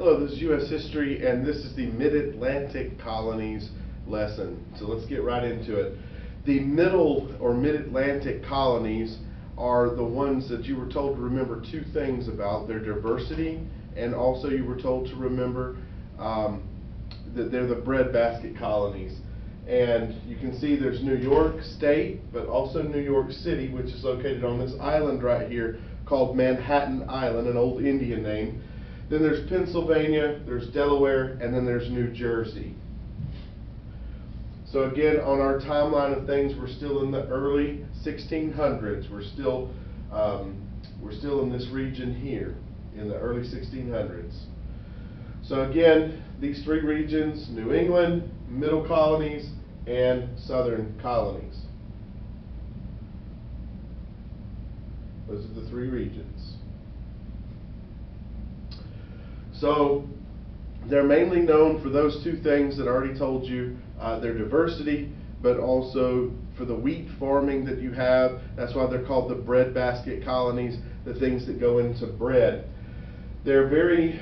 Hello, this is U.S. History, and this is the Mid-Atlantic Colonies lesson. So let's get right into it. The middle or Mid-Atlantic colonies are the ones that you were told to remember two things about: their diversity, and also you were told to remember that they're the breadbasket colonies. And you can see there's New York State, but also New York City, which is located on this island right here called Manhattan Island, an old Indian name. Then there's Pennsylvania, there's Delaware, and then there's New Jersey. So again, on our timeline of things, we're still in the early 1600s. We're still in this region here in the early 1600s. So again, these three regions: New England, Middle Colonies, and Southern Colonies. Those are the three regions. So they're mainly known for those two things that I already told you, their diversity, but also for the wheat farming that you have. That's why they're called the breadbasket colonies, the things that go into bread. They're very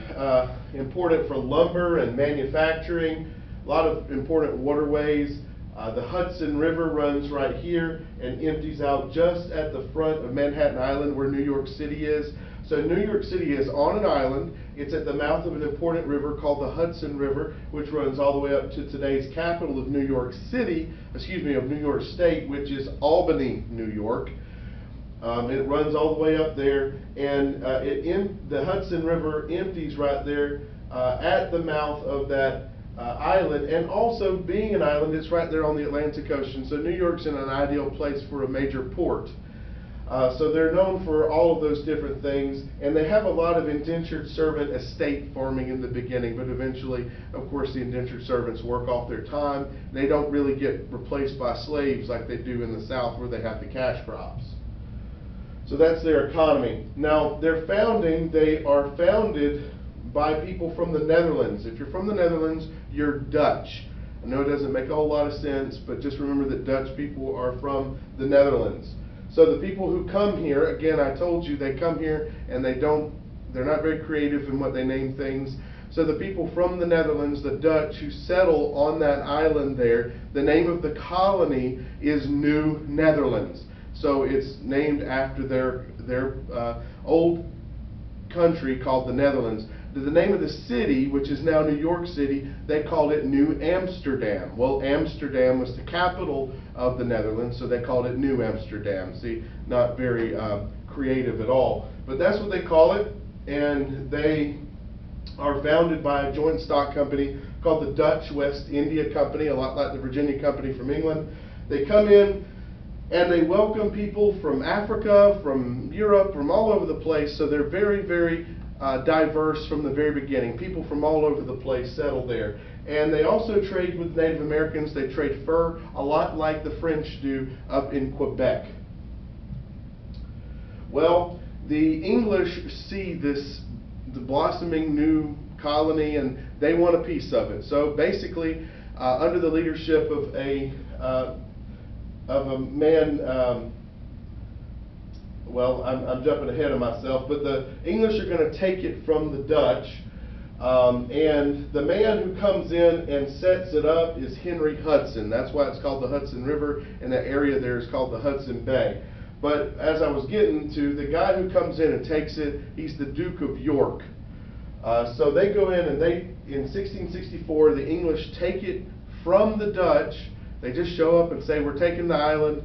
important for lumber and manufacturing, a lot of important waterways. The Hudson River runs right here and empties out just at the front of Manhattan Island where New York City is. So New York City is on an island. It's at the mouth of an important river called the Hudson River, which runs all the way up to today's capital of New York City, of New York State, which is Albany, New York. It runs all the way up there, and the Hudson River empties right there at the mouth of that island. And also, being an island, it's right there on the Atlantic Ocean, so New York's in an ideal place for a major port. So they're known for all of those different things, and they have a lot of indentured servant estate farming in the beginning, but eventually, of course, the indentured servants work off their time. They don't really get replaced by slaves like they do in the South, where they have the cash crops. So that's their economy. Now, their founding, they are founded by people from the Netherlands. If you're from the Netherlands, you're Dutch. I know it doesn't make a whole lot of sense, but just remember that Dutch people are from the Netherlands. So the people who come here, again, I told you, they come here and they're not very creative in what they name things. So the people from the Netherlands, the Dutch, who settle on that island there, the name of the colony is New Netherlands. So it's named after their old country called the Netherlands. The name of the city, which is now New York City, they called it New Amsterdam. Well, Amsterdam was the capital of the Netherlands, so they called it New Amsterdam. See, not very creative at all. But that's what they call it, and they are founded by a joint stock company called the Dutch West India Company, a lot like the Virginia Company from England. They come in and they welcome people from Africa, from Europe, from all over the place. So they're very, very diverse from the very beginning. People from all over the place settle there. And they also trade with Native Americans. They trade fur, a lot like the French do up in Quebec. Well, the English see the blossoming new colony, and they want a piece of it. So basically, under the leadership of a man, well, I'm jumping ahead of myself, but the English are going to take it from the Dutch, and the man who comes in and sets it up is Henry Hudson. That's why it's called the Hudson River, and that area there is called the Hudson Bay. But as I was getting to, the guy who comes in and takes it, he's the Duke of York. So they go in, and in 1664, the English take it from the Dutch. They just show up and say, we're taking the island.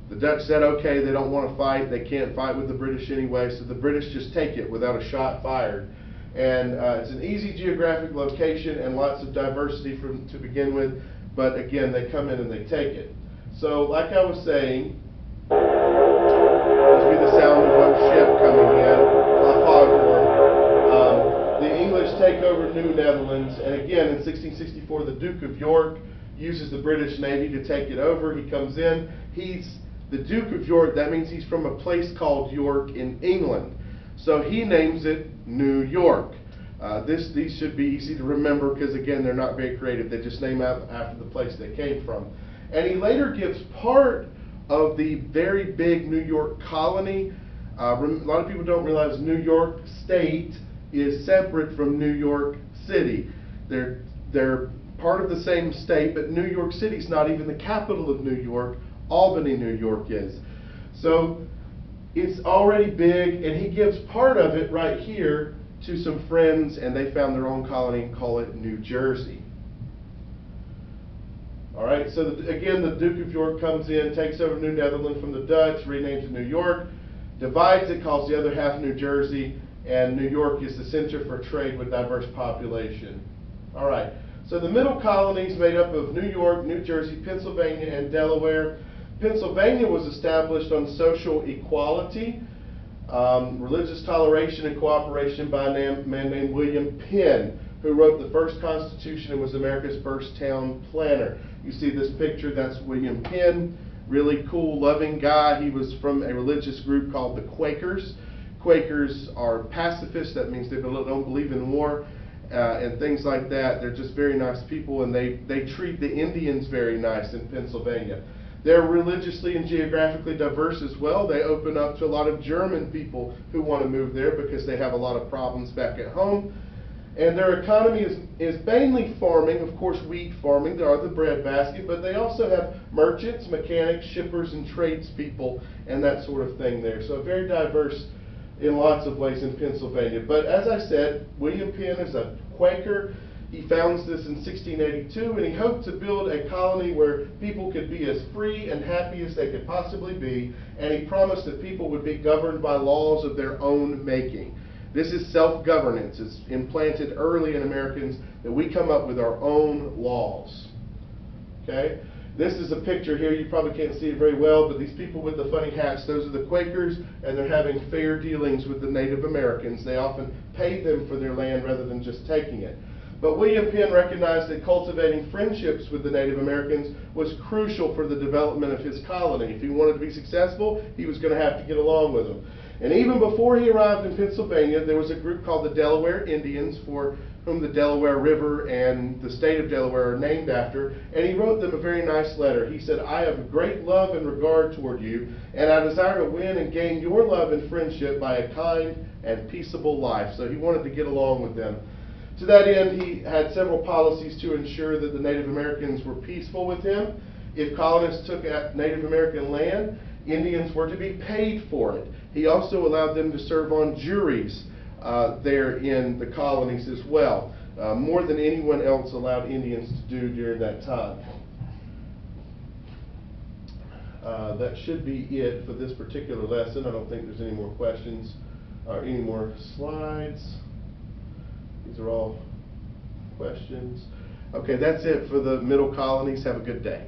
The Dutch said, okay, they don't want to fight. They can't fight with the British anyway, so the British just take it without a shot fired. And it's an easy geographic location and lots of diversity to begin with, but again, they come in and they take it. So, like I was saying, must be the sound of a ship coming in, a foghorn. The English take over New Netherlands, and again, in 1664, the Duke of York uses the British Navy to take it over. He comes in. He's the Duke of York. That means he's from a place called York in England. So he names it New York. These should be easy to remember because, again, they're not very creative. They just name out after the place they came from. And he later gives part of the very big New York colony. A lot of people don't realize New York State is separate from New York City. They're part of the same state, but New York City's not even the capital of New York. Albany, New York is. So it's already big, and he gives part of it right here to some friends, and they found their own colony and call it New Jersey. All right, so again, the Duke of York comes in, takes over New Netherland from the Dutch, renames it New York, divides it, calls the other half New Jersey, and New York is the center for trade with diverse population. All right, so the middle colonies made up of New York, New Jersey, Pennsylvania, and Delaware. Pennsylvania was established on social equality, religious toleration, and cooperation by a man named William Penn, who wrote the first Constitution and was America's first town planner. You see this picture, that's William Penn, really cool, loving guy. He was from a religious group called the Quakers. Quakers are pacifists, that means they don't believe in war and things like that. They're just very nice people, and they treat the Indians very nice in Pennsylvania. They're religiously and geographically diverse as well. They open up to a lot of German people who want to move there because they have a lot of problems back at home. And their economy is mainly farming, of course wheat farming, they are the breadbasket, but they also have merchants, mechanics, shippers, and tradespeople, and that sort of thing there. So very diverse in lots of ways in Pennsylvania. But as I said, William Penn is a Quaker. He founds this in 1682, and he hoped to build a colony where people could be as free and happy as they could possibly be, and he promised that people would be governed by laws of their own making. This is self-governance. It's implanted early in Americans that we come up with our own laws. Okay? This is a picture here. You probably can't see it very well, but these people with the funny hats, those are the Quakers, and they're having fair dealings with the Native Americans. They often pay them for their land rather than just taking it. But William Penn recognized that cultivating friendships with the Native Americans was crucial for the development of his colony. If he wanted to be successful, he was going to have to get along with them. And even before he arrived in Pennsylvania, there was a group called the Delaware Indians, for whom the Delaware River and the state of Delaware are named after, and he wrote them a very nice letter. He said, "I have great love and regard toward you, and I desire to win and gain your love and friendship by a kind and peaceable life." So he wanted to get along with them. To that end, he had several policies to ensure that the Native Americans were peaceful with him. If colonists took Native American land, Indians were to be paid for it. He also allowed them to serve on juries there in the colonies as well, more than anyone else allowed Indians to do during that time. That should be it for this particular lesson. I don't think there's any more questions or any more slides. These are all questions. Okay, that's it for the middle colonies. Have a good day.